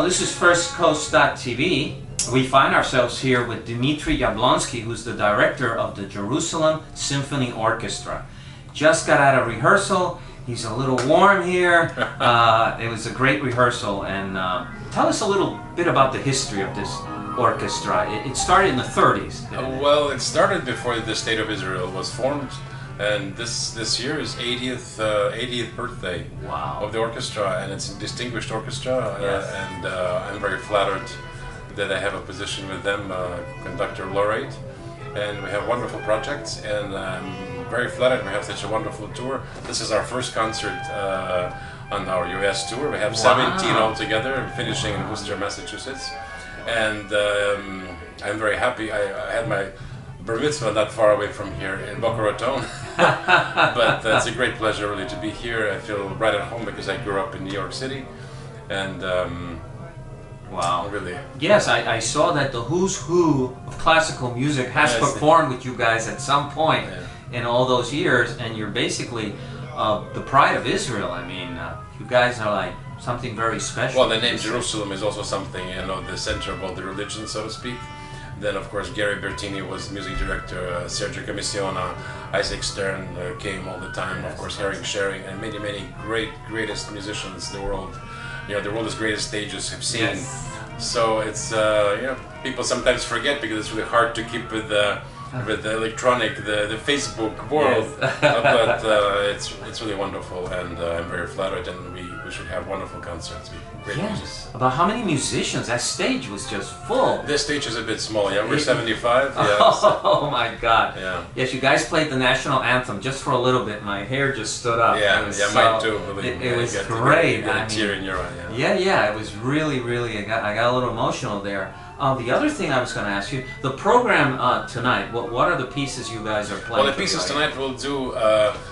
this is FirstCoast.tv. We find ourselves here with Dmitry Yablonsky, who's the director of the Jerusalem Symphony Orchestra. Just got out of rehearsal. He's a little warm here. It was a great rehearsal. And tell us a little bit about the history of this orchestra. It started in the 30s. Well, it started before the State of Israel was formed. And this year is 80th birthday of the orchestra, and it's a distinguished orchestra. Yes. And I'm very flattered that I have a position with them, conductor laureate, and we have wonderful projects. And I'm very flattered we have such a wonderful tour. This is our first concert on our U.S. tour. We have 17 altogether, finishing in Worcester, Massachusetts, and I'm very happy. I had my bar mitzvah not far away from here in Boca Raton, but it's a great pleasure really to be here. I feel right at home because I grew up in New York City, and wow, really. Yes, I saw that the who's who of classical music has performed with you guys at some point in all those years, and you're basically the pride of Israel. I mean, you guys are like something very special. Well, the name Jerusalem is also something, the center of all the religion, so to speak. Then, of course, Gary Bertini was music director, Sergio Commissiona, Isaac Stern came all the time, of course, Herring Sharing, and many, many greatest musicians the world, the world's greatest stages have seen. Yes. So it's, people sometimes forget because it's really hard to keep with the electronic, the Facebook world, but it's really wonderful, and I'm very flattered, and we should have wonderful concerts. Great music. About how many musicians? That stage was just full. This stage is a bit small, we're 75. Oh my God. Yeah. Yes, you guys played the national anthem just for a little bit. My hair just stood up. Mine too. It was great. You got a tear in your eye. Yeah, it was really, I got a little emotional there. The other thing I was going to ask you, the program tonight, what are the pieces you guys are playing? Well, the pieces tonight we'll do,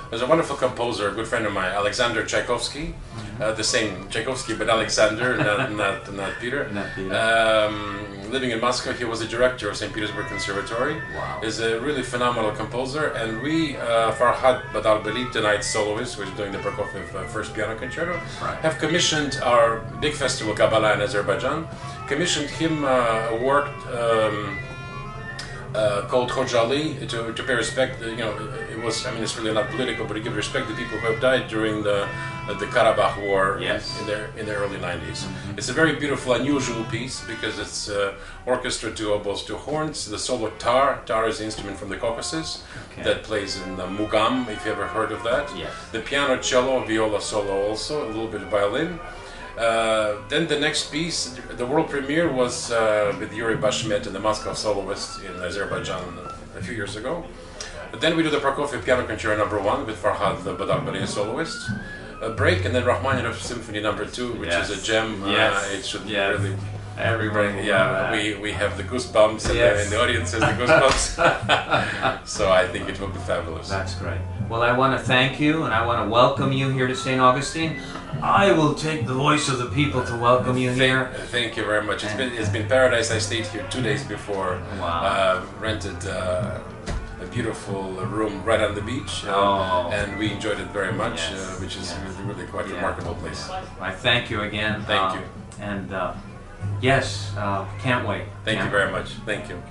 there's a wonderful composer, a good friend of mine, Alexander Tchaikovsky, the same Tchaikovsky, but Alexander, not Peter. Not Peter. Living in Moscow, he was the director of St. Petersburg Conservatory. Wow. Is a really phenomenal composer, and we, Farhad Badalbeli, tonight's soloist, who's doing the Prokofiev First Piano Concerto, have commissioned our big festival, Kabbalah in Azerbaijan, commissioned him a work called Khojali to pay respect. It was, it's really not political, but to give respect to people who have died during the Karabakh War in the early 90s. It's a very beautiful, unusual piece because it's orchestra, two oboes, two horns, the solo tar. Tar is the instrument from the Caucasus that plays in the mugam, if you ever heard of that. Yes. The piano, cello, viola solo also, a little bit of violin. Then the next piece, the world premiere was with Yuri Bashmet and the Moscow soloists in Azerbaijan a few years ago. But then we do the Prokofiev Piano Concerto No. 1 with Farhad Badalbeli, soloist. A break, and then Rachmaninoff Symphony No. 2, which is a gem. It should really... Everybody we have the goosebumps, and the audience has the goosebumps. So I think it will be fabulous. That's great. Well, I want to thank you, and I want to welcome you here to St. Augustine. I will take the voice of the people to welcome you here. Thank you very much. It's been paradise. I stayed here 2 days before. Wow. Rented a beautiful room right on the beach, and we enjoyed it very much, which is really quite a remarkable place. I thank you again. Thank you. And can't wait. Thank you very much. Thank you.